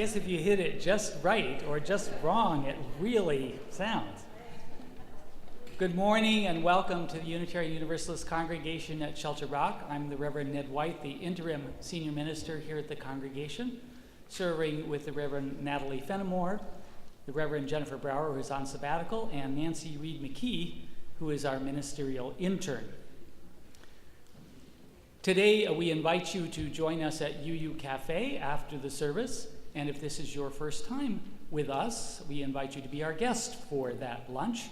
guess if you hit it just right or just wrong, it really sounds. Good morning and welcome to the Unitarian Universalist congregation at Shelter Rock. I'm the Reverend Ned Wight, the interim senior minister here at the congregation, serving with the Reverend Natalie Fenimore, the Reverend Jennifer Brower, who's on sabbatical, and Nancy Reed McKee, who is our ministerial intern. Today, we invite you to join us at UU Cafe after the service, and if this is your first time with us, we invite you to be our guest for that lunch.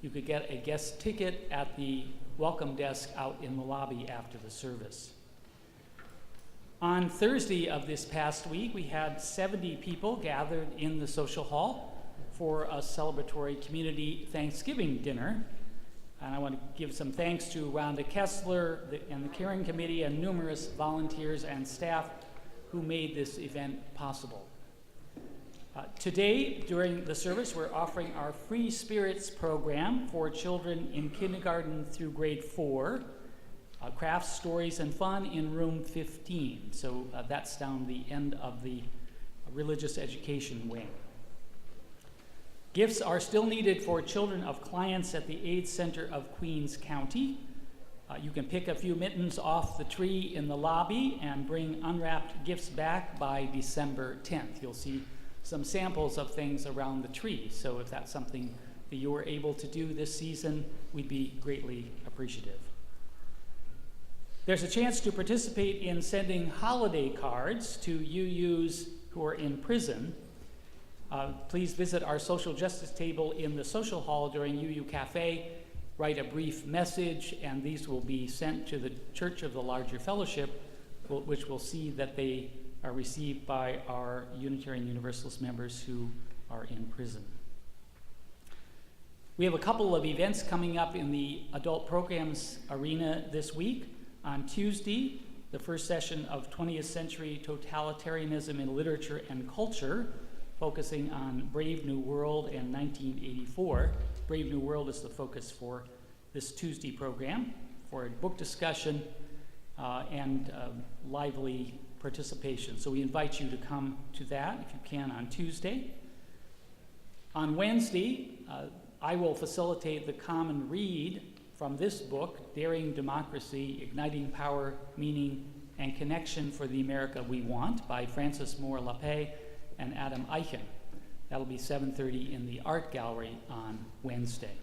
You could get a guest ticket at the welcome desk out in the lobby after the service. On Thursday of this past week, we had 70 people gathered in the social hall for a celebratory community Thanksgiving dinner. And I want to give some thanks to Rhonda Kessler and the Caring Committee and numerous volunteers and staff who made this event possible. Today, during the service, we're offering our Free Spirits program for children in kindergarten through grade 4, crafts, stories, and fun in room 15. So that's down the end of the religious education wing. Gifts are still needed for children of clients at the AIDS Center of Queens County. You can pick a few mittens off the tree in the lobby and bring unwrapped gifts back by December 10th. You'll see some samples of things around the tree, so if that's something that you were able to do this season, we'd be greatly appreciative. There's a chance to participate in sending holiday cards to UUs who are in prison. Please visit our social justice table in the social hall during UU Cafe, write a brief message, and these will be sent to the Church of the Larger Fellowship, which will see that they are received by our Unitarian Universalist members who are in prison. We have a couple of events coming up in the adult programs arena this week. On Tuesday, the first session of 20th Century Totalitarianism in Literature and Culture, focusing on Brave New World and 1984. Brave New World is the focus for this Tuesday program for a book discussion and lively participation. So we invite you to come to that if you can on Tuesday. On Wednesday, I will facilitate the common read from this book, Daring Democracy, Igniting Power, Meaning, and Connection for the America We Want by Francis Moore Lappé and Adam Eichen. That'll be 7:30 in the Art Gallery on Wednesday.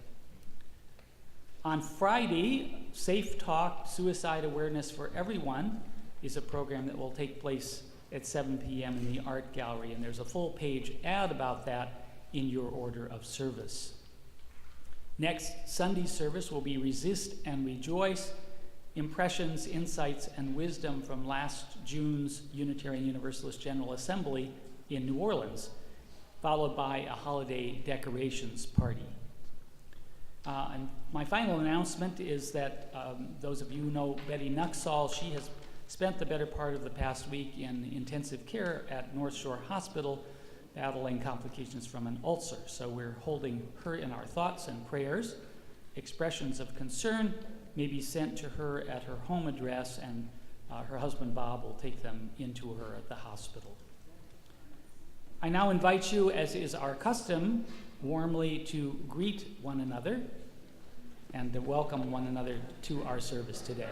On Friday, Safe Talk, Suicide Awareness for Everyone is a program that will take place at 7 p.m. in the Art Gallery, and there's a full-page ad about that in your order of service. Next Sunday's service will be Resist and Rejoice, Impressions, Insights, and Wisdom from last June's Unitarian Universalist General Assembly in New Orleans, followed by a holiday decorations party. And my final announcement is that those of you who know Betty Nuxall, she has spent the better part of the past week in intensive care at North Shore Hospital, battling complications from an ulcer. So we're holding her in our thoughts and prayers. Expressions of concern may be sent to her at her home address, and her husband Bob will take them into her at the hospital. I now invite you, as is our custom, warmly to greet one another and to welcome one another to our service today.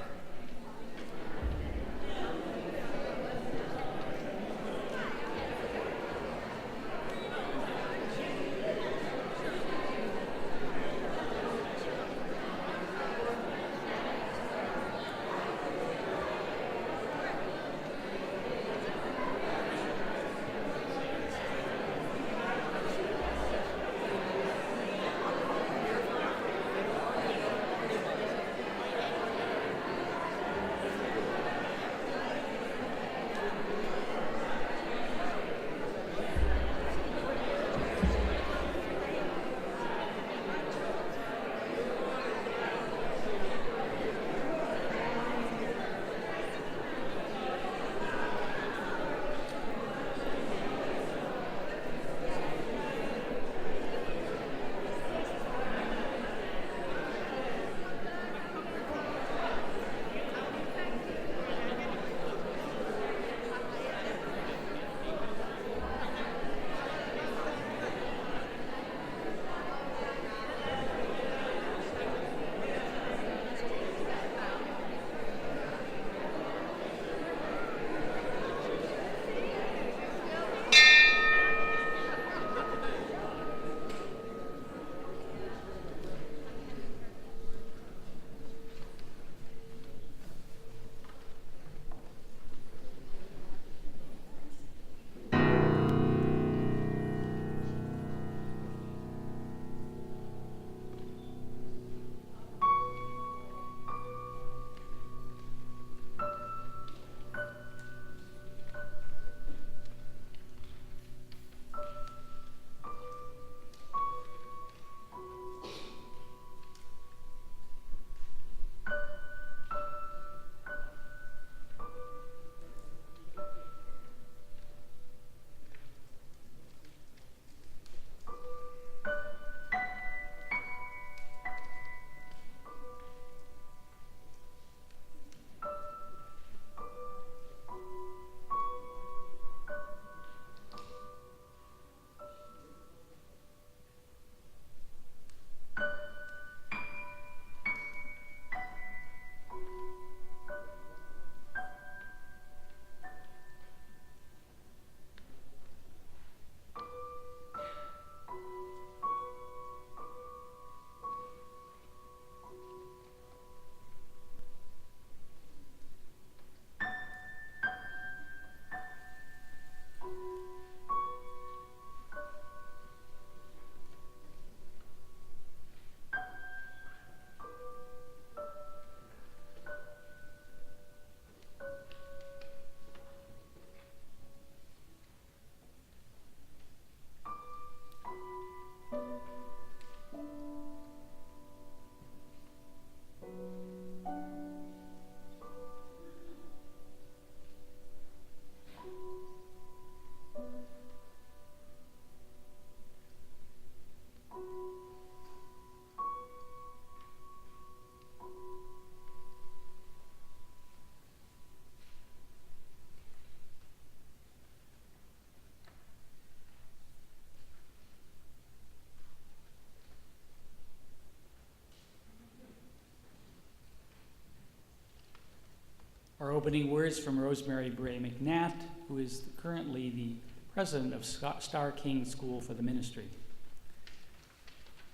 opening words from Rosemary Bray McNatt, who is currently the president of Star King School for the Ministry.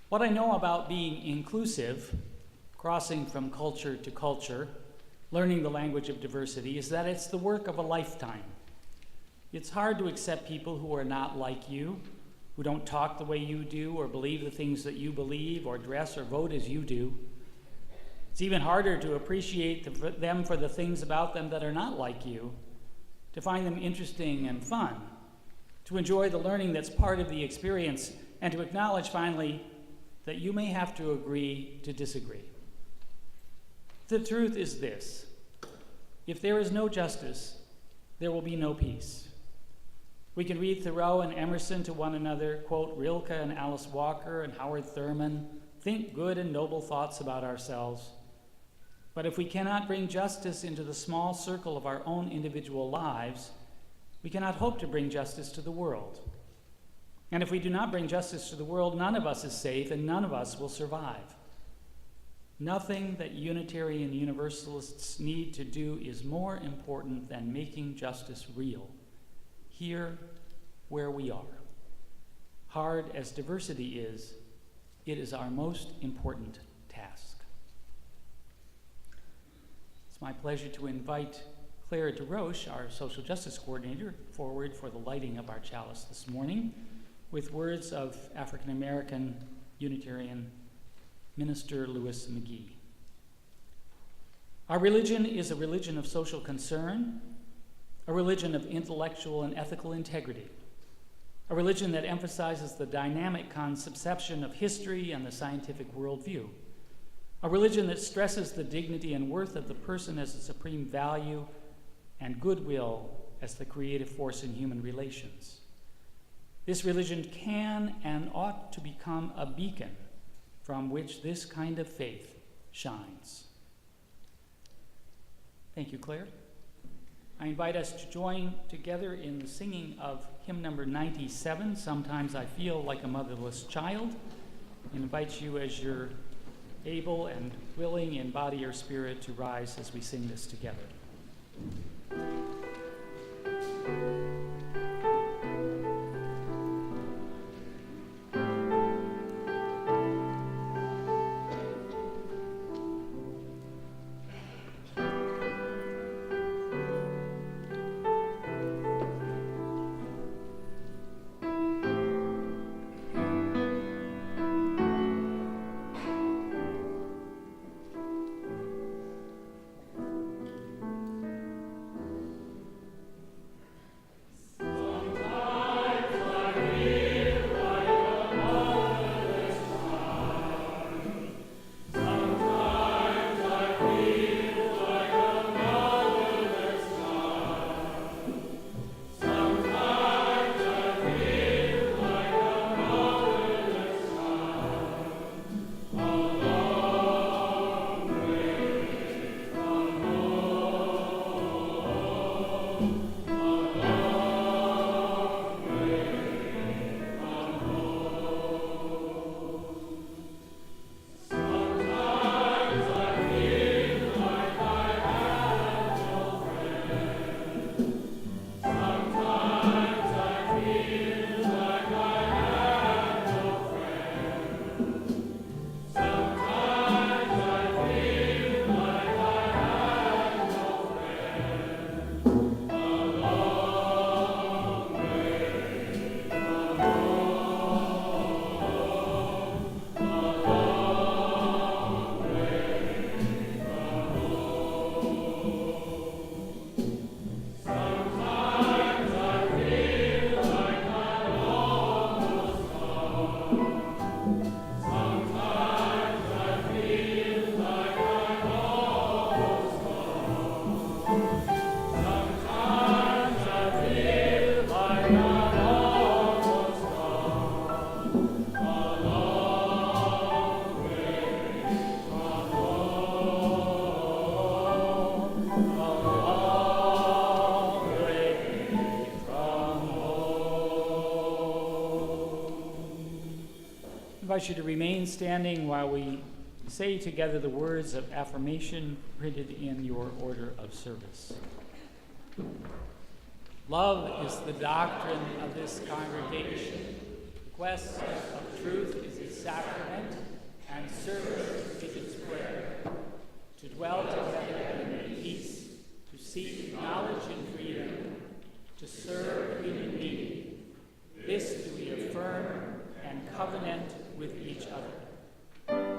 What I know about being inclusive, crossing from culture to culture, learning the language of diversity, is that it's the work of a lifetime. It's hard to accept people who are not like you, who don't talk the way you do, or believe the things that you believe, or dress or vote as you do. It's even harder to appreciate them for the things about them that are not like you, to find them interesting and fun, to enjoy the learning that's part of the experience, and to acknowledge finally that you may have to agree to disagree. The truth is this: if there is no justice, there will be no peace. We can read Thoreau and Emerson to one another, quote Rilke and Alice Walker and Howard Thurman, think good and noble thoughts about ourselves. But if we cannot bring justice into the small circle of our own individual lives, we cannot hope to bring justice to the world. And if we do not bring justice to the world, none of us is safe and none of us will survive. Nothing that Unitarian Universalists need to do is more important than making justice real, here where we are. Hard as diversity is, it is our most important task. It's my pleasure to invite Claire DeRoche, our social justice coordinator, forward for the lighting of our chalice this morning with words of African American Unitarian Minister Louis McGee. Our religion is a religion of social concern, a religion of intellectual and ethical integrity, a religion that emphasizes the dynamic conception of history and the scientific worldview, a religion that stresses the dignity and worth of the person as a supreme value and goodwill as the creative force in human relations. This religion can and ought to become a beacon from which this kind of faith shines. Thank you, Claire. I invite us to join together in the singing of hymn number 97, Sometimes I Feel Like a Motherless Child. I invite you, as you're able and willing in body or spirit, to rise as we sing this together. I invite you to remain standing while we say together the words of affirmation printed in your order of service. Love is the doctrine of this congregation. The quest of truth is its sacrament, and service is its prayer. To dwell together in peace, to seek knowledge and freedom, to serve human need. This do we affirm and covenant with each other. Every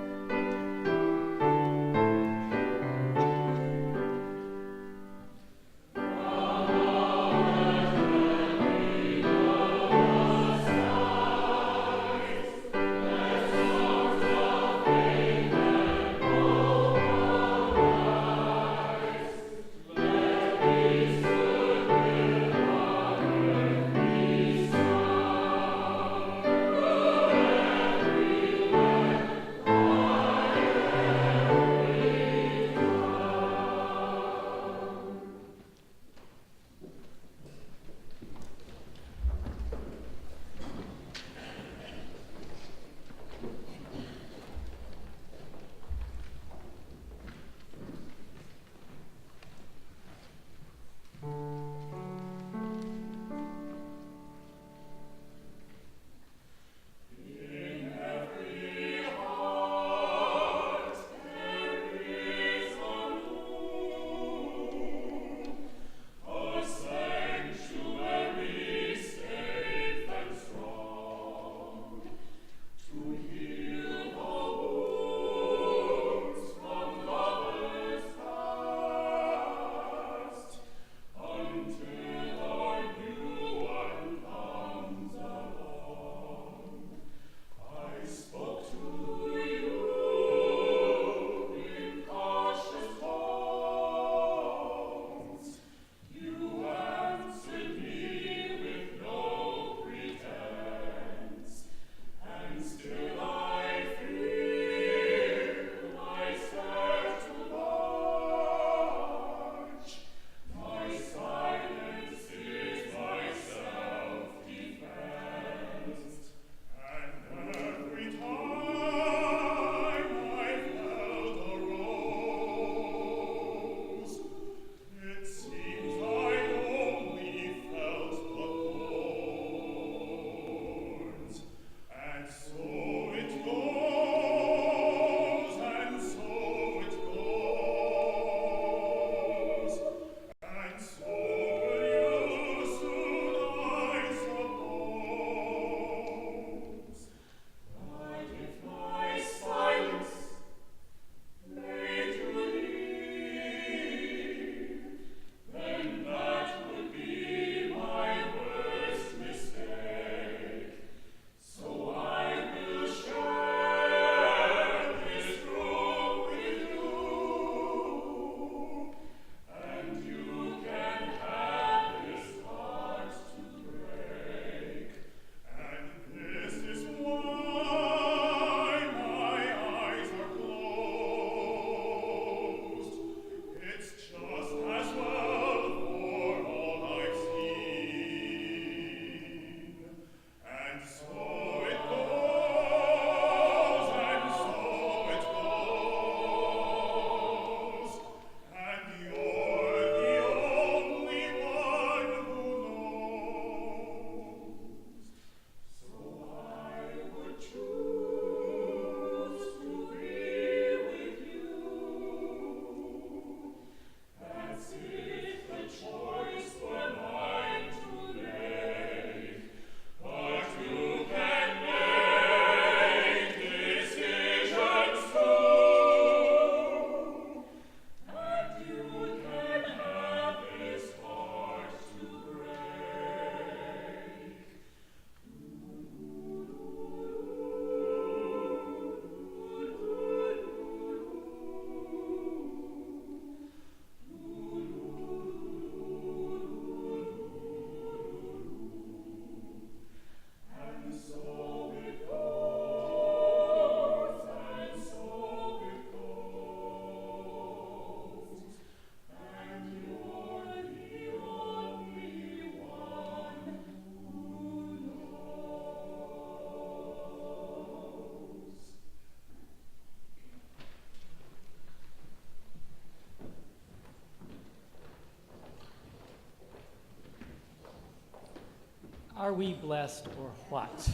Are we blessed or what?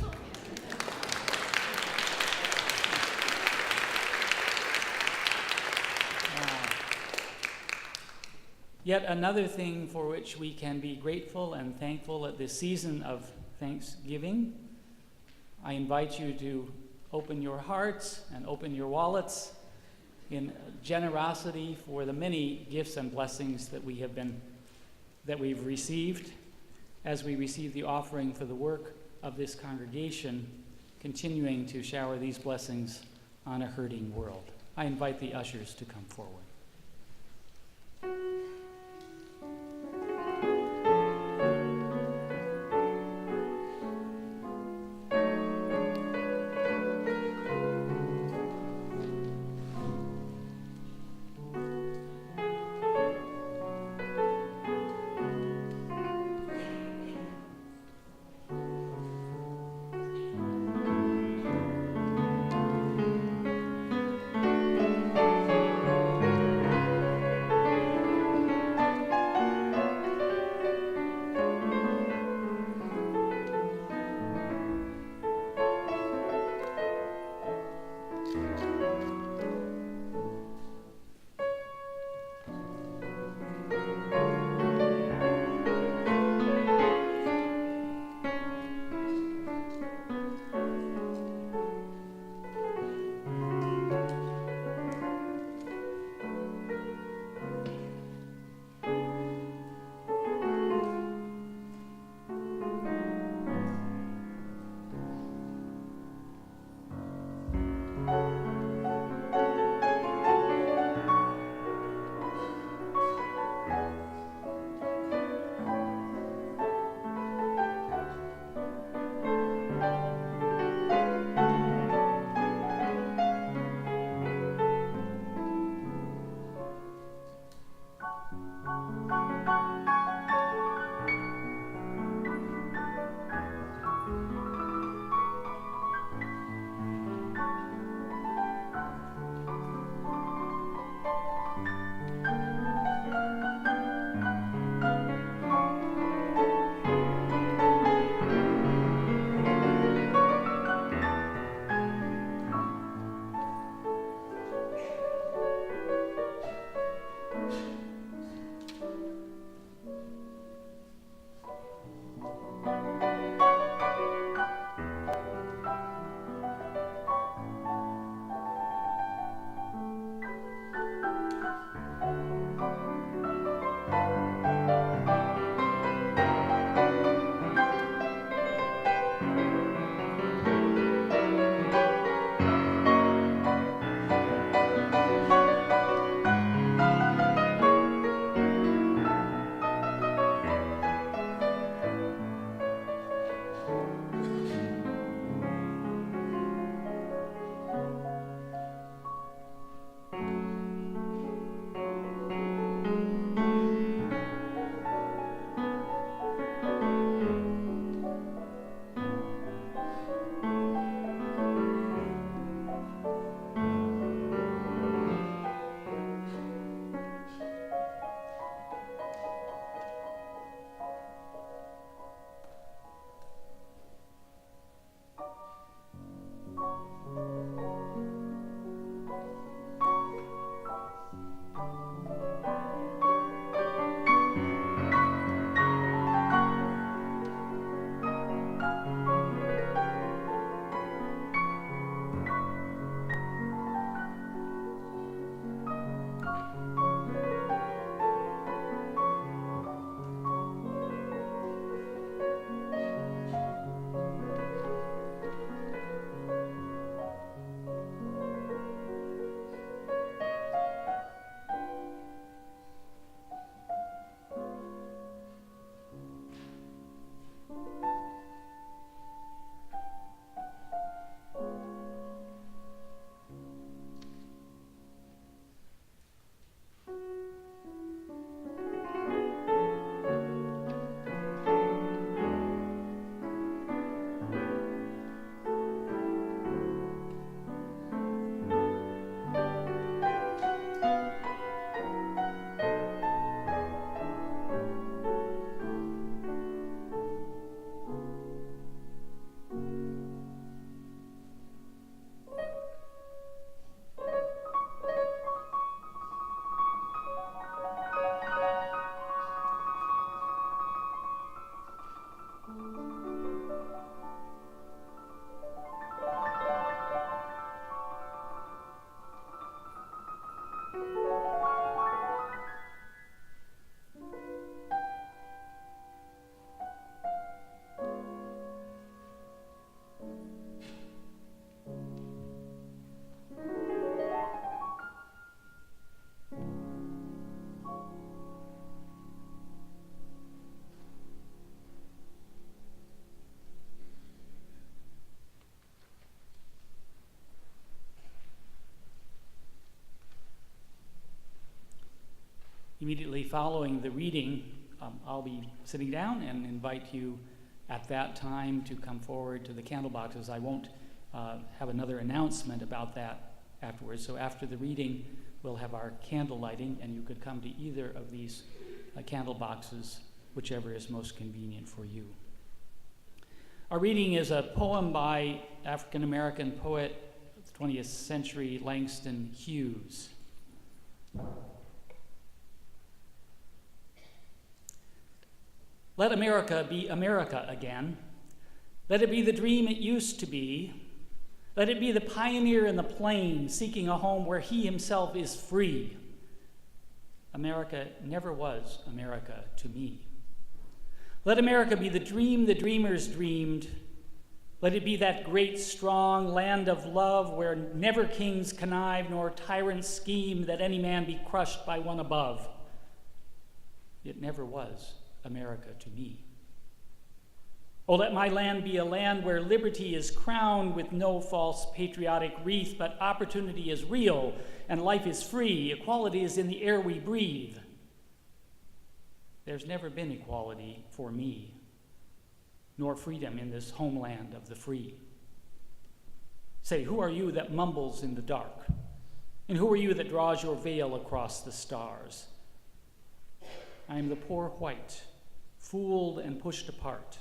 Yet another thing for which we can be grateful and thankful at this season of Thanksgiving. I invite you to open your hearts and open your wallets in generosity for the many gifts and blessings that we've received as we receive the offering for the work of this congregation, continuing to shower these blessings on a hurting world. I invite the ushers to come forward. Immediately following the reading, I'll be sitting down and invite you at that time to come forward to the candle boxes. I won't have another announcement about that afterwards. So after the reading, we'll have our candle lighting, and you could come to either of these candle boxes, whichever is most convenient for you. Our reading is a poem by African-American poet of the 20th century, Langston Hughes. Let America be America again. Let it be the dream it used to be. Let it be the pioneer in the plain, seeking a home where he himself is free. America never was America to me. Let America be the dream the dreamers dreamed. Let it be that great, strong land of love where never kings connive nor tyrants scheme that any man be crushed by one above. It never was America to me. Oh, let my land be a land where liberty is crowned with no false patriotic wreath, but opportunity is real and life is free. Equality is in the air we breathe. There's never been equality for me, nor freedom in this homeland of the free. Say, who are you that mumbles in the dark? And who are you that draws your veil across the stars? I am the poor white, fooled and pushed apart.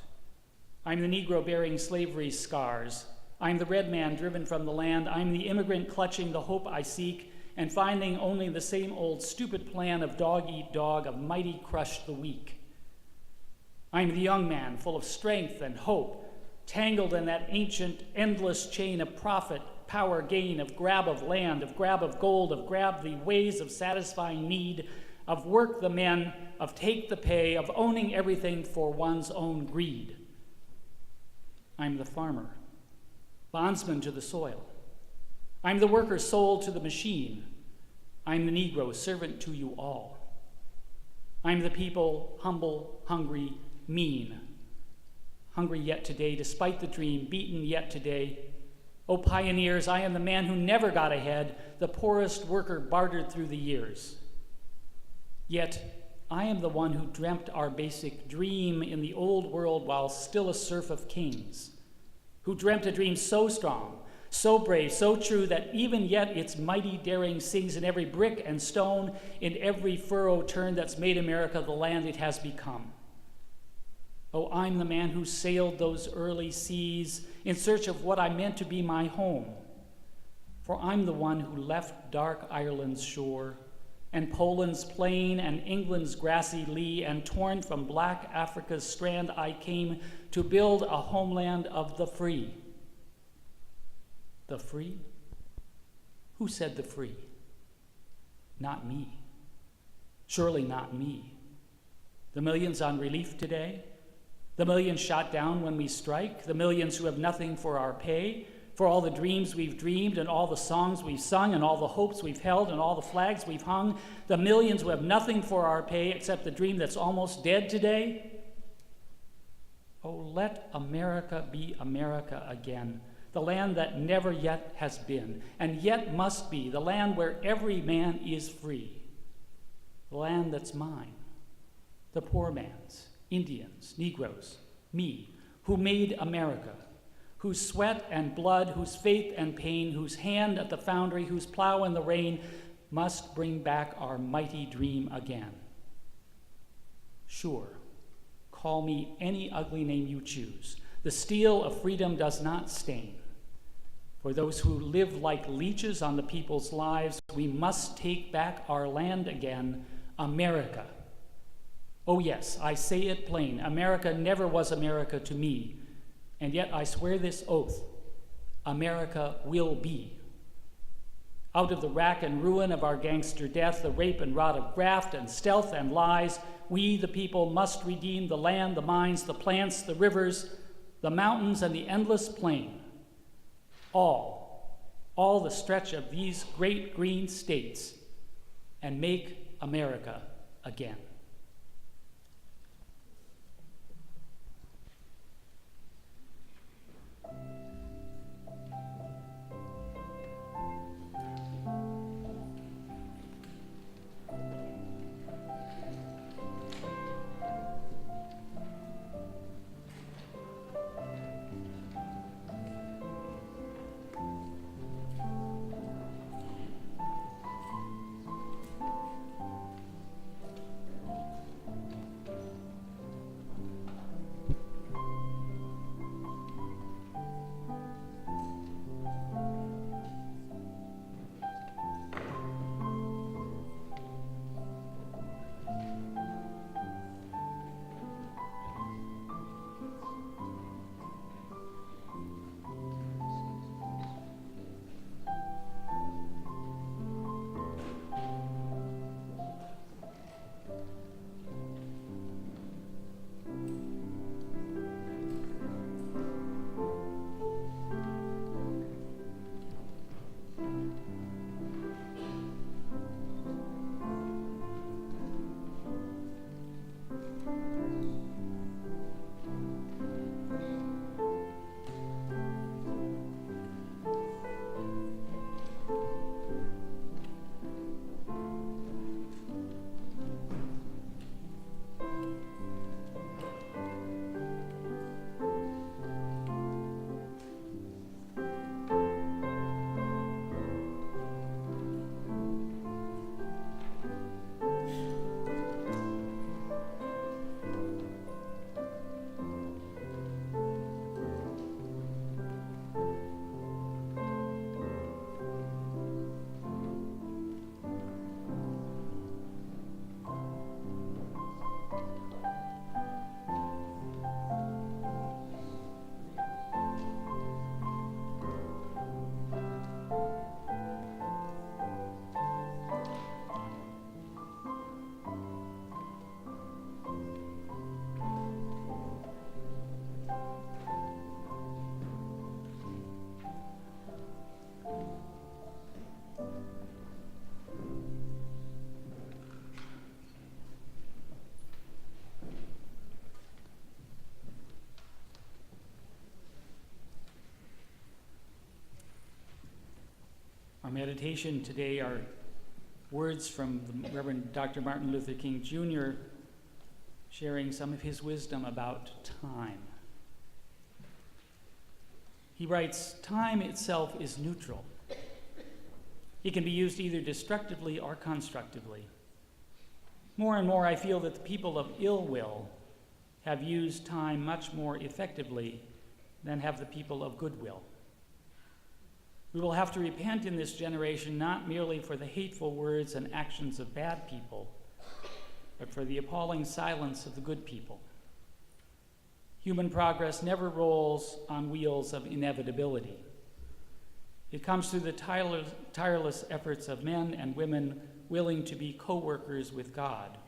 I'm the Negro bearing slavery's scars. I'm the red man driven from the land. I'm the immigrant clutching the hope I seek and finding only the same old stupid plan of dog eat dog, of mighty crush the weak. I'm the young man full of strength and hope, tangled in that ancient, endless chain of profit, power, gain, of grab of land, of grab of gold, of grab the ways of satisfying need, of work the men, of take the pay, of owning everything for one's own greed. I'm the farmer, bondsman to the soil. I'm the worker sold to the machine. I'm the Negro, servant to you all. I'm the people, humble, hungry, mean. Hungry yet today, despite the dream, beaten yet today. Oh, pioneers, I am the man who never got ahead, the poorest worker bartered through the years. Yet, I am the one who dreamt our basic dream in the old world while still a serf of kings, who dreamt a dream so strong, so brave, so true that even yet its mighty daring sings in every brick and stone, in every furrow turned that's made America the land it has become. Oh, I'm the man who sailed those early seas in search of what I meant to be my home. For I'm the one who left dark Ireland's shore and Poland's plain and England's grassy lea, and torn from black Africa's strand I came to build a homeland of the free. The free? Who said the free? Not me. Surely not me. The millions on relief today? The millions shot down when we strike? The millions who have nothing for our pay? For all the dreams we've dreamed and all the songs we've sung and all the hopes we've held and all the flags we've hung? The millions who have nothing for our pay except the dream that's almost dead today? Oh, let America be America again. The land that never yet has been, and yet must be, the land where every man is free. The land that's mine, the poor man's, Indians, Negroes, me, who made America, whose sweat and blood, whose faith and pain, whose hand at the foundry, whose plow in the rain, must bring back our mighty dream again. Sure, call me any ugly name you choose. The steel of freedom does not stain. For those who live like leeches on the people's lives, we must take back our land again, America. Oh yes, I say it plain, America never was America to me, and yet I swear this oath, America will be. Out of the rack and ruin of our gangster death, the rape and rot of graft and stealth and lies, we, the people, must redeem the land, the mines, the plants, the rivers, the mountains, and the endless plain. All the stretch of these great green states, and make America again. meditation today are words from the Reverend Dr. Martin Luther King Jr. sharing some of his wisdom about time. He writes, "Time itself is neutral. It can be used either destructively or constructively. More and more I feel that the people of ill will have used time much more effectively than have the people of goodwill. We will have to repent in this generation not merely for the hateful words and actions of bad people, but for the appalling silence of the good people. Human progress never rolls on wheels of inevitability. It comes through the tireless efforts of men and women willing to be co-workers with God.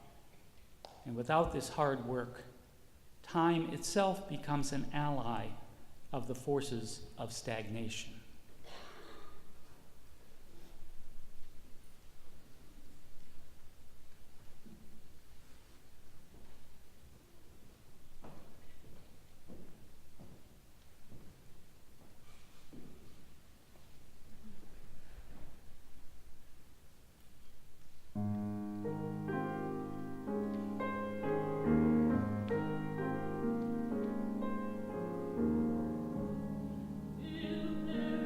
And without this hard work, time itself becomes an ally of the forces of stagnation." If there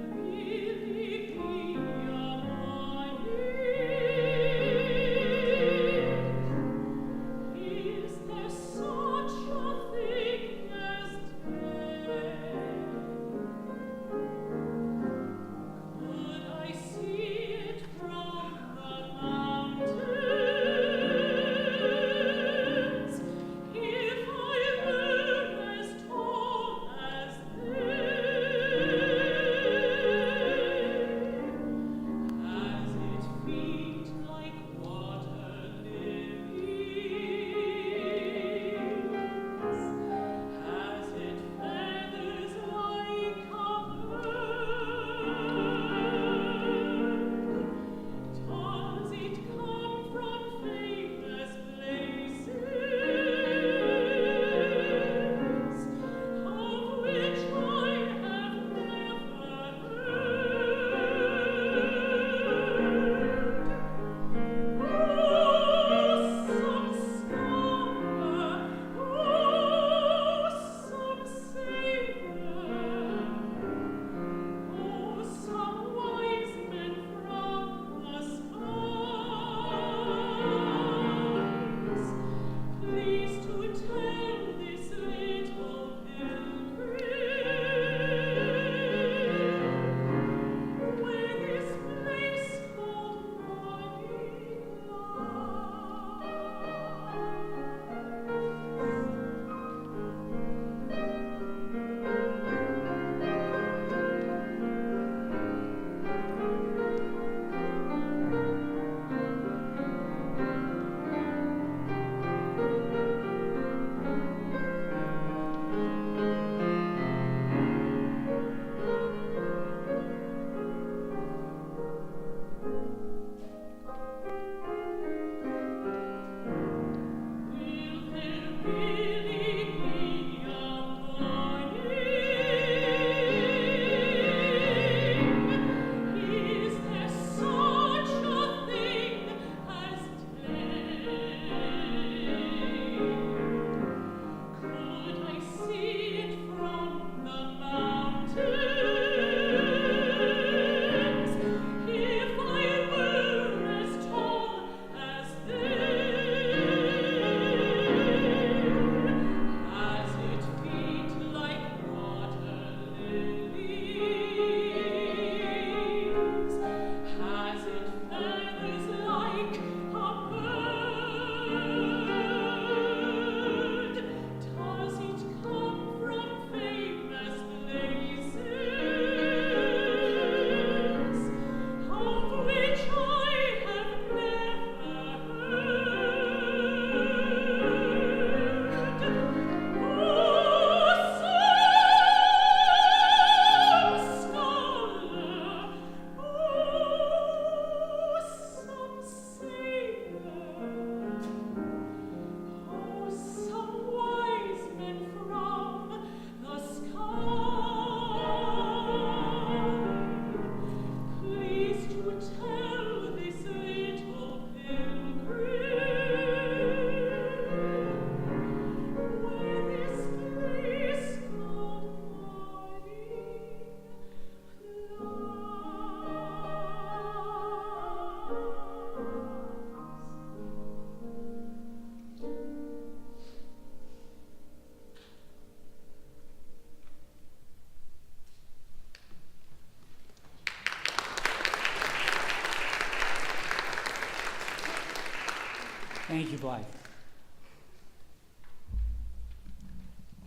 Thank you, Blythe.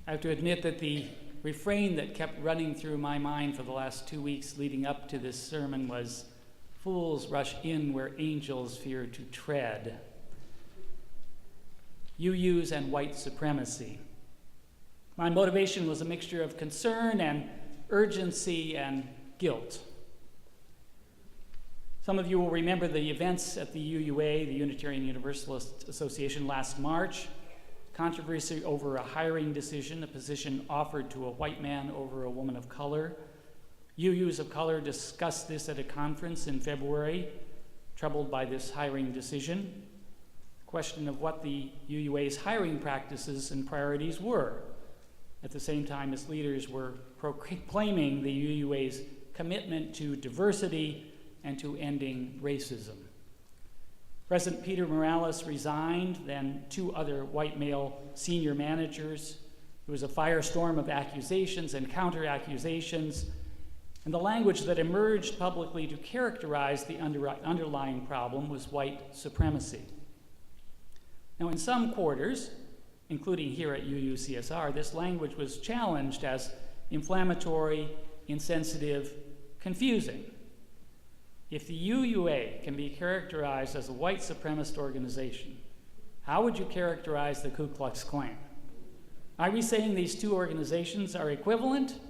I have to admit that the refrain that kept running through my mind for the last 2 weeks leading up to this sermon was, "Fools rush in where angels fear to tread." UUs and white supremacy. My motivation was a mixture of concern and urgency and guilt. Some of you will remember the events at the UUA, the Unitarian Universalist Association, last March. Controversy over a hiring decision, a position offered to a white man over a woman of color. UUs of color discussed this at a conference in February, troubled by this hiring decision. The question of what the UUA's hiring practices and priorities were, at the same time as leaders were proclaiming the UUA's commitment to diversity and to ending racism. President Peter Morales resigned, then 2 other white male senior managers. There was a firestorm of accusations and counter-accusations, and the language that emerged publicly to characterize the underlying problem was white supremacy. Now, in some quarters, including here at UUCSR, this language was challenged as inflammatory, insensitive, confusing. If the UUA can be characterized as a white supremacist organization, how would you characterize the Ku Klux Klan? Are we saying these 2 organizations are equivalent?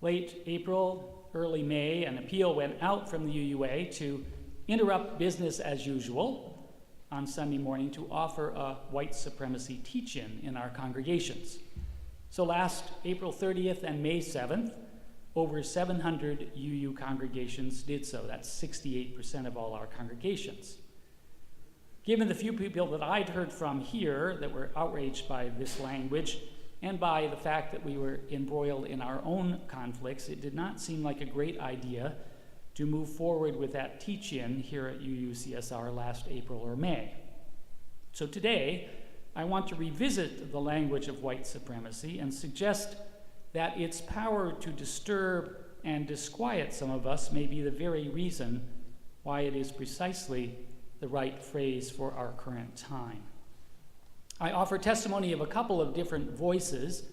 Late April, early May, an appeal went out from the UUA to interrupt business as usual on Sunday morning to offer a white supremacy teach-in in our congregations. So last April 30th and May 7th, over 700 UU congregations did so. That's 68% of all our congregations. Given the few people that I'd heard from here that were outraged by this language and by the fact that we were embroiled in our own conflicts, it did not seem like a great idea to move forward with that teach-in here at UUCSR last April or May. So today, I want to revisit the language of white supremacy and suggest that its power to disturb and disquiet some of us may be the very reason why it is precisely the right phrase for our current time. I offer testimony of a couple of different voices.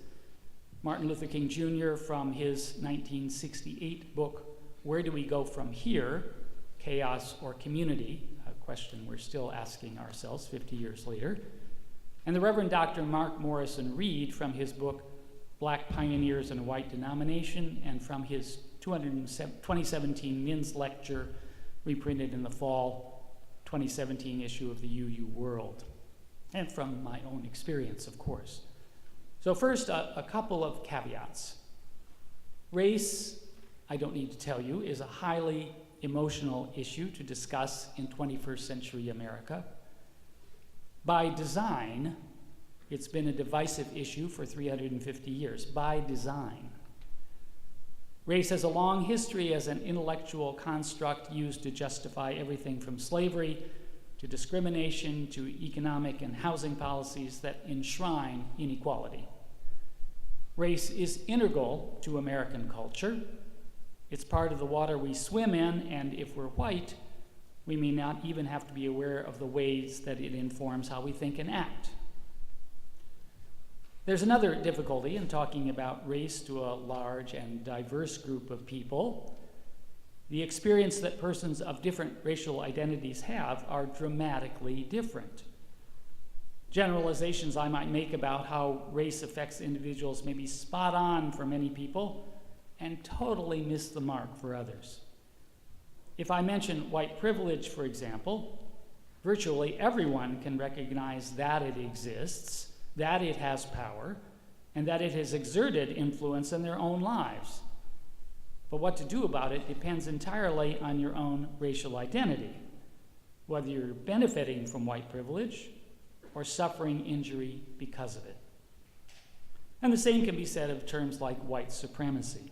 Martin Luther King Jr. from his 1968 book, Where Do We Go From Here? Chaos or Community? A question we're still asking ourselves 50 years later. And the Reverend Dr. Mark Morrison Reed from his book, Black Pioneers in a White Denomination, and from his 2017 Men's Lecture, reprinted in the fall 2017 issue of the UU World, and from my own experience, of course. So first, a couple of caveats. Race, I don't need to tell you, is a highly emotional issue to discuss in 21st century America. By design, it's been a divisive issue for 350 years, by design. Race has a long history as an intellectual construct used to justify everything from slavery to discrimination to economic and housing policies that enshrine inequality. Race is integral to American culture. It's part of the water we swim in, and if we're white, we may not even have to be aware of the ways that it informs how we think and act. There's another difficulty in talking about race to a large and diverse group of people. The experience that persons of different racial identities have are dramatically different. Generalizations I might make about how race affects individuals may be spot on for many people and totally miss the mark for others. If I mention white privilege, for example, virtually everyone can recognize that it exists, that it has power, and that it has exerted influence in their own lives. But what to do about it depends entirely on your own racial identity, whether you're benefiting from white privilege or suffering injury because of it. And the same can be said of terms like white supremacy.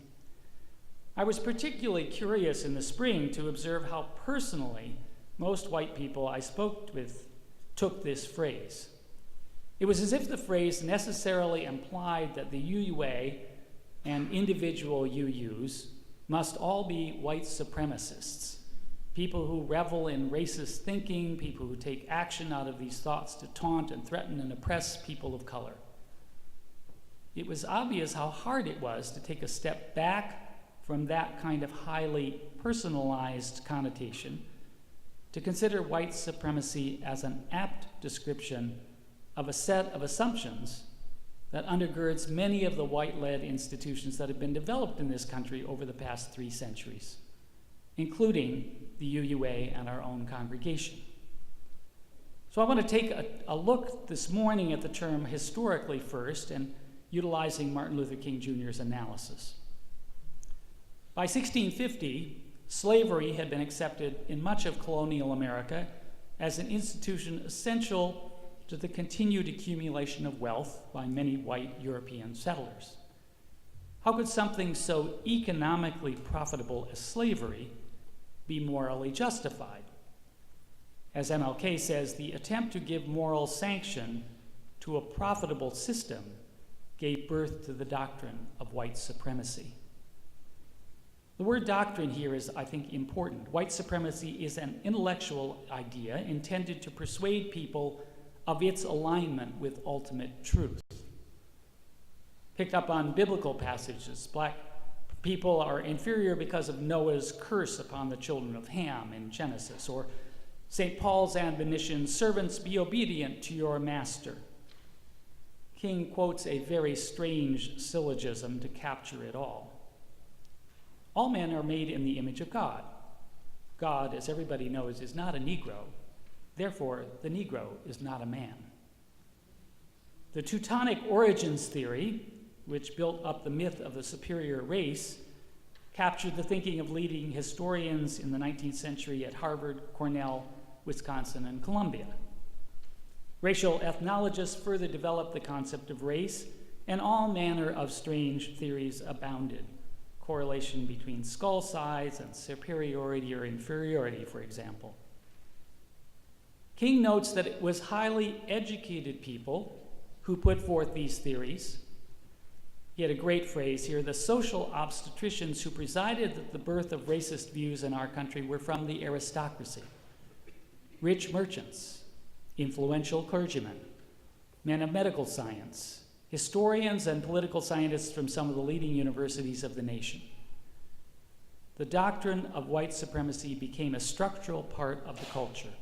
I was particularly curious in the spring to observe how personally most white people I spoke with took this phrase. It was as if the phrase necessarily implied that the UUA and individual UUs must all be white supremacists, people who revel in racist thinking, people who take action out of these thoughts to taunt and threaten and oppress people of color. It was obvious how hard it was to take a step back from that kind of highly personalized connotation to consider white supremacy as an apt description of a set of assumptions that undergirds many of the white-led institutions that have been developed in this country over the past 3 centuries, including the UUA and our own congregation. So I want to take a look this morning at the term historically first, and utilizing Martin Luther King Jr.'s analysis. By 1650, slavery had been accepted in much of colonial America as an institution essential to the continued accumulation of wealth by many white European settlers. How could something so economically profitable as slavery be morally justified? As MLK says, the attempt to give moral sanction to a profitable system gave birth to the doctrine of white supremacy. The word doctrine here is, I think, important. White supremacy is an intellectual idea intended to persuade people of its alignment with ultimate truth. Picked up on biblical passages, black people are inferior because of Noah's curse upon the children of Ham in Genesis, or St. Paul's admonition, servants, be obedient to your master. King quotes a very strange syllogism to capture it all. All men are made in the image of God. God, as everybody knows, is not a Negro. Therefore, the Negro is not a man. The Teutonic origins theory, which built up the myth of the superior race, captured the thinking of leading historians in the 19th century at Harvard, Cornell, Wisconsin, and Columbia. Racial ethnologists further developed the concept of race, and all manner of strange theories abounded. Correlation between skull size and superiority or inferiority, for example. King notes that it was highly educated people who put forth these theories. He had a great phrase here: the social obstetricians who presided at the birth of racist views in our country were from the aristocracy. Rich merchants, influential clergymen, men of medical science, historians and political scientists from some of the leading universities of the nation. The doctrine of white supremacy became a structural part of the culture,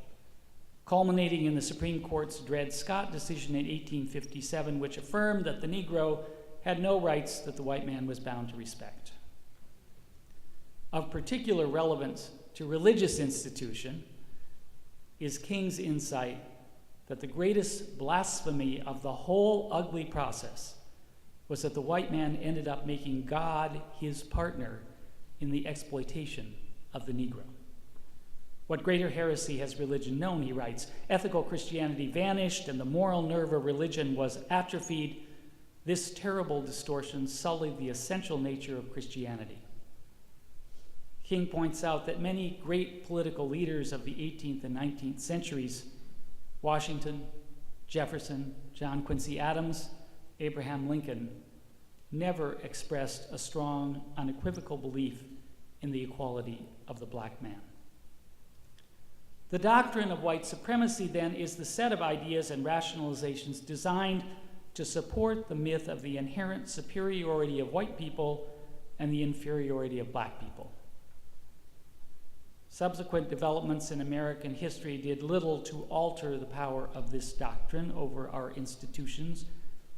culminating in the Supreme Court's Dred Scott decision in 1857, which affirmed that the Negro had no rights that the white man was bound to respect. Of particular relevance to religious institution is King's insight that the greatest blasphemy of the whole ugly process was that the white man ended up making God his partner in the exploitation of the Negro. What greater heresy has religion known, he writes. Ethical Christianity vanished and the moral nerve of religion was atrophied. This terrible distortion sullied the essential nature of Christianity. King points out that many great political leaders of the 18th and 19th centuries, Washington, Jefferson, John Quincy Adams, Abraham Lincoln, never expressed a strong, unequivocal belief in the equality of the black man. The doctrine of white supremacy, then, is the set of ideas and rationalizations designed to support the myth of the inherent superiority of white people and the inferiority of black people. Subsequent developments in American history did little to alter the power of this doctrine over our institutions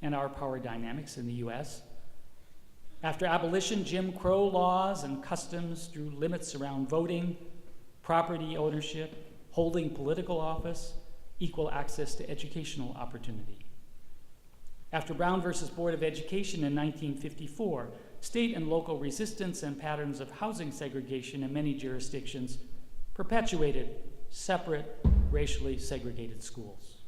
and our power dynamics in the U.S. After abolition, Jim Crow laws and customs drew limits around voting, property ownership, holding political office, equal access to educational opportunity. After Brown versus Board of Education in 1954, state and local resistance and patterns of housing segregation in many jurisdictions perpetuated separate, racially segregated schools.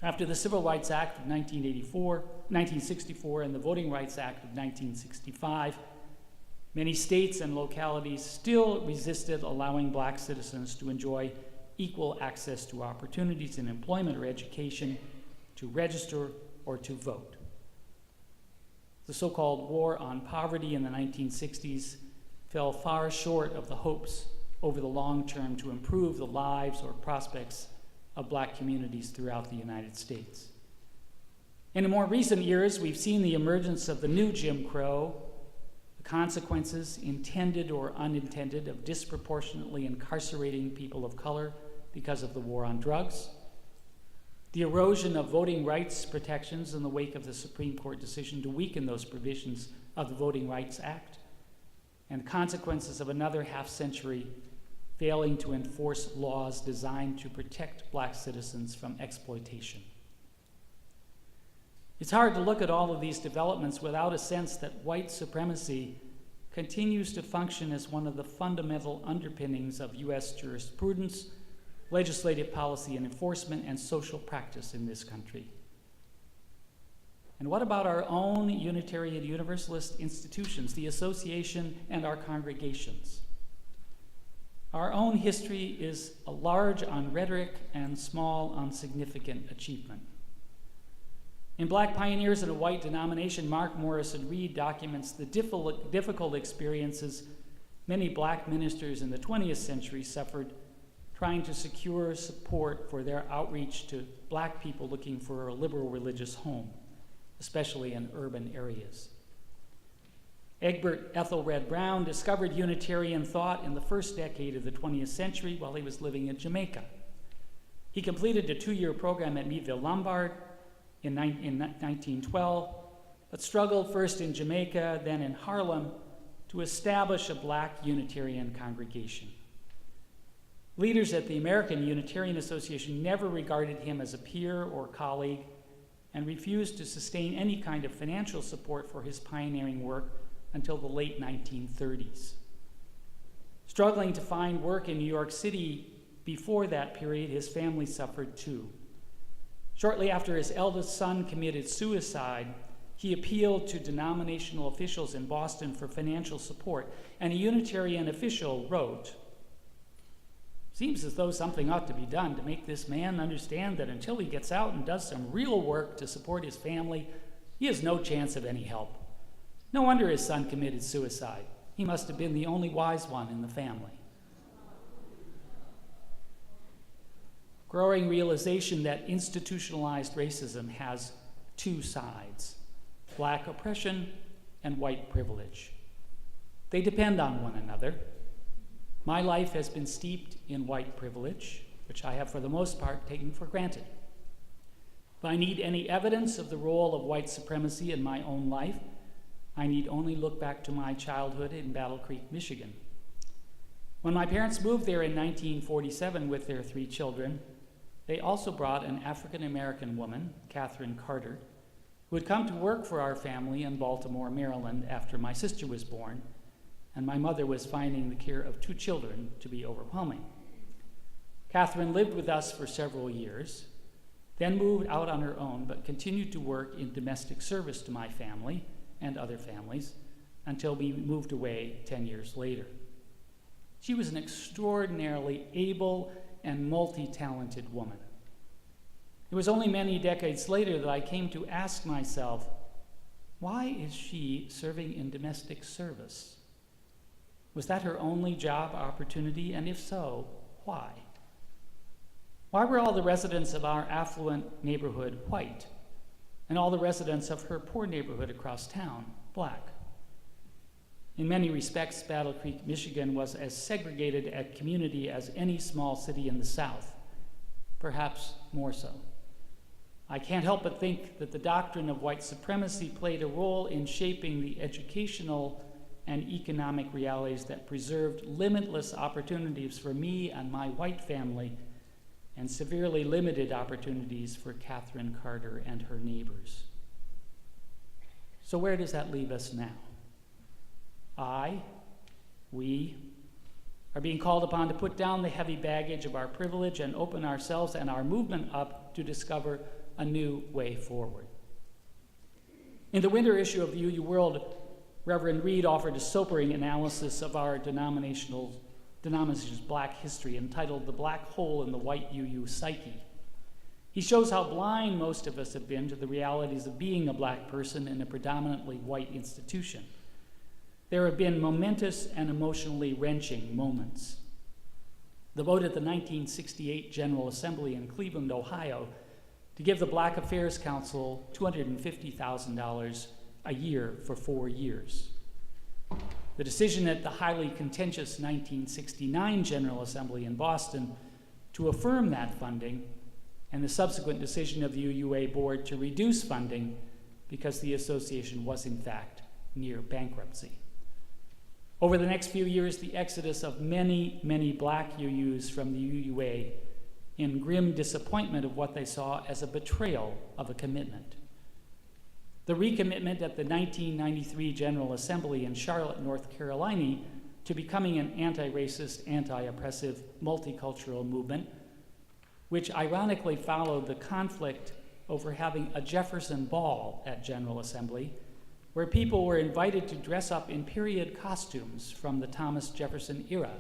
After the Civil Rights Act of 1964 and the Voting Rights Act of 1965, many states and localities still resisted allowing black citizens to enjoy equal access to opportunities in employment or education, to register or to vote. The so-called war on poverty in the 1960s fell far short of the hopes over the long term to improve the lives or prospects of Black communities throughout the United States. In more recent years, we've seen the emergence of the new Jim Crow, the consequences, intended or unintended, of disproportionately incarcerating people of color because of the war on drugs, the erosion of voting rights protections in the wake of the Supreme Court decision to weaken those provisions of the Voting Rights Act, and consequences of another half-century failing to enforce laws designed to protect Black citizens from exploitation. It's hard to look at all of these developments without a sense that white supremacy continues to function as one of the fundamental underpinnings of U.S. jurisprudence, legislative policy and enforcement, and social practice in this country. And what about our own Unitarian Universalist institutions, the association and our congregations? Our own history is large on rhetoric and small on significant achievement. In Black Pioneers in a White Denomination, Mark Morrison Reed documents the difficult experiences many Black ministers in the 20th century suffered trying to secure support for their outreach to Black people looking for a liberal religious home, especially in urban areas. Egbert Ethelred Brown discovered Unitarian thought in the first decade of the 20th century while he was living in Jamaica. He completed a 2-year program at Meadville Lombard in 1912, but struggled first in Jamaica, then in Harlem, to establish a Black Unitarian congregation. Leaders at the American Unitarian Association never regarded him as a peer or colleague and refused to sustain any kind of financial support for his pioneering work until the late 1930s. Struggling to find work in New York City before that period, his family suffered too. Shortly after his eldest son committed suicide, he appealed to denominational officials in Boston for financial support, and a Unitarian official wrote, "Seems as though something ought to be done to make this man understand that until he gets out and does some real work to support his family, he has no chance of any help. No wonder his son committed suicide. He must have been the only wise one in the family." Growing realization that institutionalized racism has two sides, Black oppression and white privilege. They depend on one another. My life has been steeped in white privilege, which I have for the most part taken for granted. If I need any evidence of the role of white supremacy in my own life, I need only look back to my childhood in Battle Creek, Michigan. When my parents moved there in 1947 with their 3 children, they also brought an African-American woman, Catherine Carter, who had come to work for our family in Baltimore, Maryland after my sister was born, and my mother was finding the care of 2 children to be overwhelming. Catherine lived with us for several years, then moved out on her own, but continued to work in domestic service to my family and other families until we moved away 10 years later. She was an extraordinarily able and multi-talented woman. It was only many decades later that I came to ask myself, why is she serving in domestic service? Was that her only job opportunity? And if so, why? Why were all the residents of our affluent neighborhood white, and all the residents of her poor neighborhood across town Black? In many respects, Battle Creek, Michigan was as segregated a community as any small city in the South, perhaps more so. I can't help but think that the doctrine of white supremacy played a role in shaping the educational and economic realities that preserved limitless opportunities for me and my white family, and severely limited opportunities for Catherine Carter and her neighbors. So where does that leave us now? We are being called upon to put down the heavy baggage of our privilege and open ourselves and our movement up to discover a new way forward. In the winter issue of the UU World, Reverend Reed offered a sobering analysis of our denomination's Black history entitled "The Black Hole in the White UU Psyche." He shows how blind most of us have been to the realities of being a Black person in a predominantly white institution. There have been momentous and emotionally wrenching moments. the vote at the 1968 General Assembly in Cleveland, Ohio, to give the Black Affairs Council $250,000 a year for 4 years. The decision at the highly contentious 1969 General Assembly in Boston to affirm that funding, and the subsequent decision of the UUA board to reduce funding because the association was in fact near bankruptcy. Over the next few years, the exodus of many, many black UUs from the UUA in grim disappointment of what they saw as a betrayal of a commitment. The recommitment at the 1993 General Assembly in Charlotte, North Carolina, to becoming an anti-racist, anti-oppressive, multicultural movement, which ironically followed the conflict over having a Jefferson Ball at General Assembly, where people were invited to dress up in period costumes from the Thomas Jefferson era.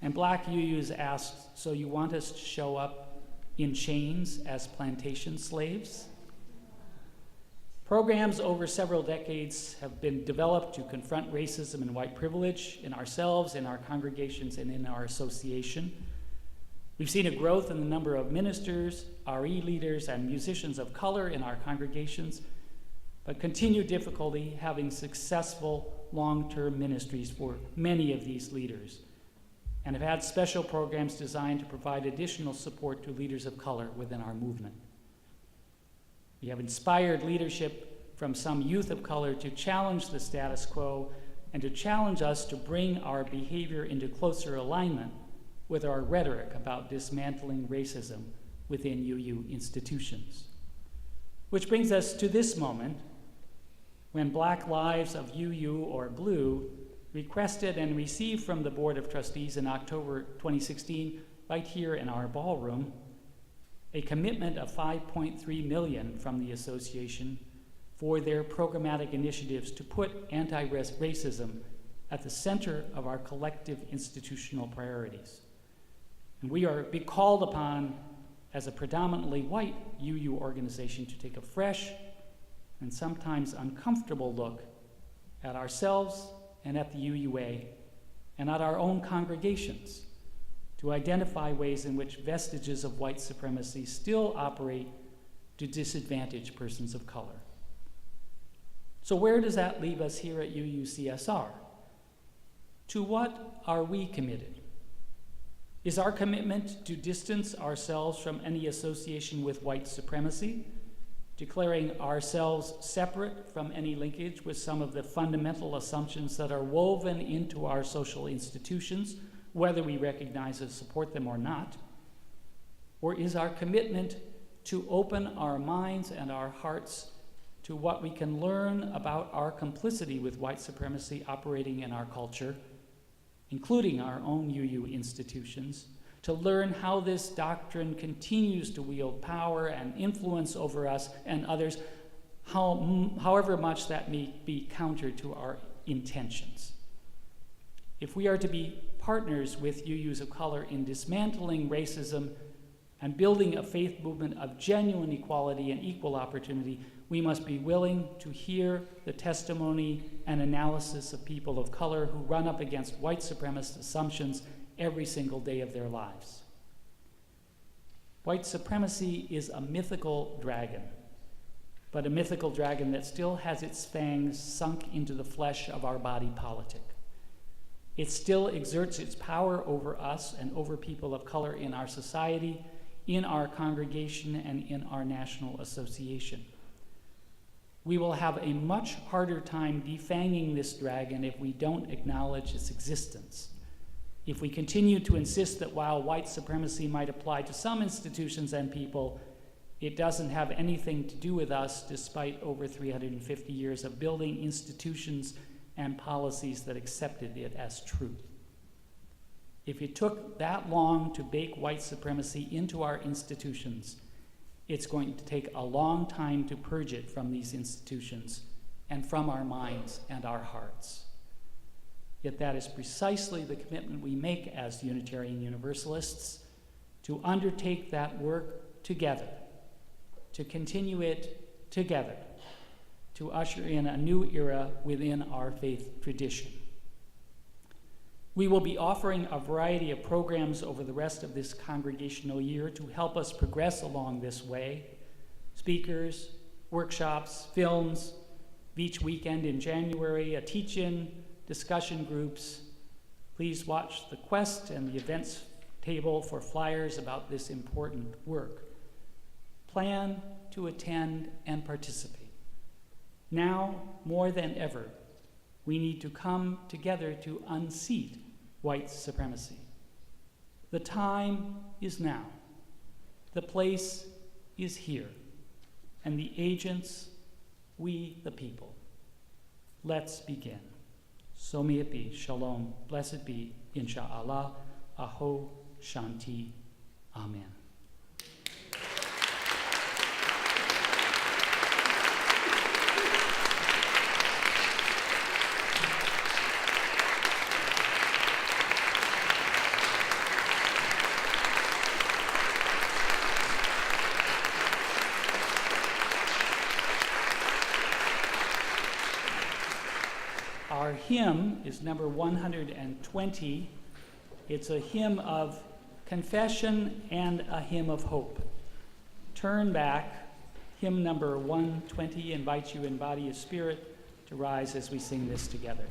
And black UUs asked, so you want us to show up in chains as plantation slaves? Programs over several decades have been developed to confront racism and white privilege in ourselves, in our congregations, and in our association. We've seen a growth in the number of ministers, RE leaders, and musicians of color in our congregations, but continued difficulty having successful long-term ministries for many of these leaders, and have had special programs designed to provide additional support to leaders of color within our movement. We have inspired leadership from some youth of color to challenge the status quo and to challenge us to bring our behavior into closer alignment with our rhetoric about dismantling racism within UU institutions. Which brings us to this moment when Black Lives of UU or Blue requested and received from the Board of Trustees in October 2016, right here in our ballroom, a commitment of $5.3 million from the association for their programmatic initiatives to put anti-racism at the center of our collective institutional priorities. And we are called upon as a predominantly white UU organization to take a fresh and sometimes uncomfortable look at ourselves and at the UUA and at our own congregations to identify ways in which vestiges of white supremacy still operate to disadvantage persons of color. So where does that leave us here at UUCSR? To what are we committed? Is our commitment to distance ourselves from any association with white supremacy, declaring ourselves separate from any linkage with some of the fundamental assumptions that are woven into our social institutions, whether we recognize and support them or not? Or is our commitment to open our minds and our hearts to what we can learn about our complicity with white supremacy operating in our culture, including our own UU institutions, to learn how this doctrine continues to wield power and influence over us and others, however much that may be counter to our intentions? If we are to be partners with UUs of color in dismantling racism and building a faith movement of genuine equality and equal opportunity, we must be willing to hear the testimony and analysis of people of color who run up against white supremacist assumptions every single day of their lives. White supremacy is a mythical dragon, but a mythical dragon that still has its fangs sunk into the flesh of our body politic. It still exerts its power over us and over people of color in our society, in our congregation, and in our national association. We will have a much harder time defanging this dragon if we don't acknowledge its existence. If we continue to insist that while white supremacy might apply to some institutions and people, it doesn't have anything to do with us despite over 350 years of building institutions and policies that accepted it as truth. If it took that long to bake white supremacy into our institutions, it's going to take a long time to purge it from these institutions and from our minds and our hearts. Yet that is precisely the commitment we make as Unitarian Universalists, to undertake that work together, to continue it together, to usher in a new era within our faith tradition. We will be offering a variety of programs over the rest of this congregational year to help us progress along this way. Speakers, workshops, films, each weekend in January, a teach-in, discussion groups. Please watch the Quest and the events table for flyers about this important work. Plan to attend and participate. Now, more than ever, we need to come together to unseat white supremacy. The time is now. The place is here. And the agents, we the people. Let's begin. So may it be. Shalom. Blessed be. Insha'Allah. Aho. Shanti. Amen. Our hymn is number 120. It's a hymn of confession and a hymn of hope. Turn back. Hymn number 120 invites you in body and spirit to rise as we sing this together.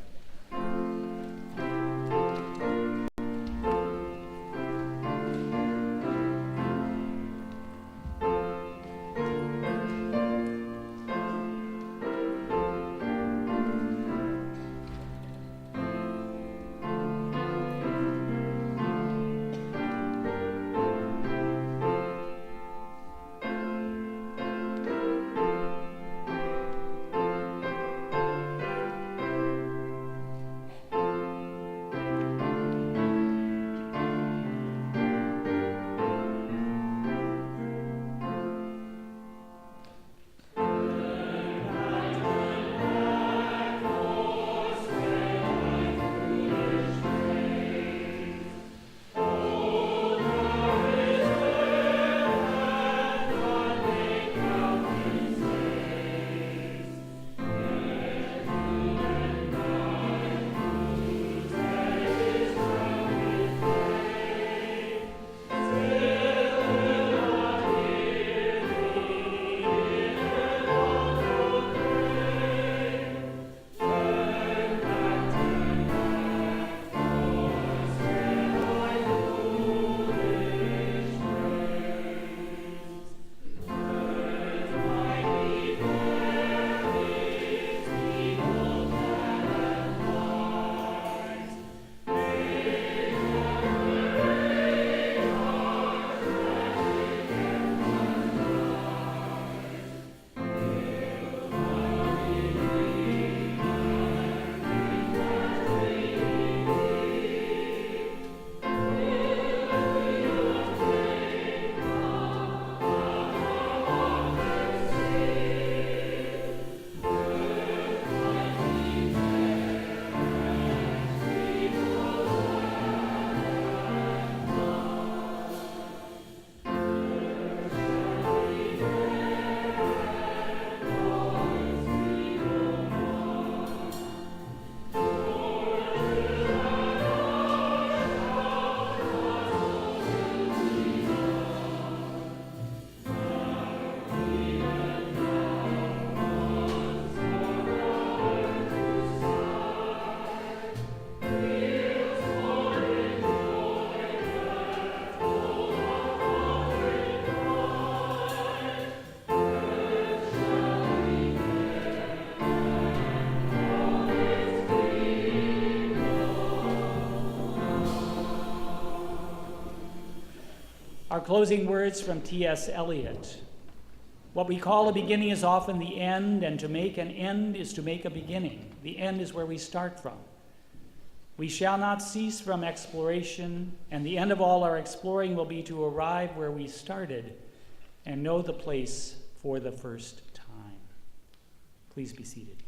Our closing words from T.S. Eliot. What we call a beginning is often the end, and to make an end is to make a beginning. The end is where we start from. We shall not cease from exploration, and the end of all our exploring will be to arrive where we started and know the place for the first time. Please be seated.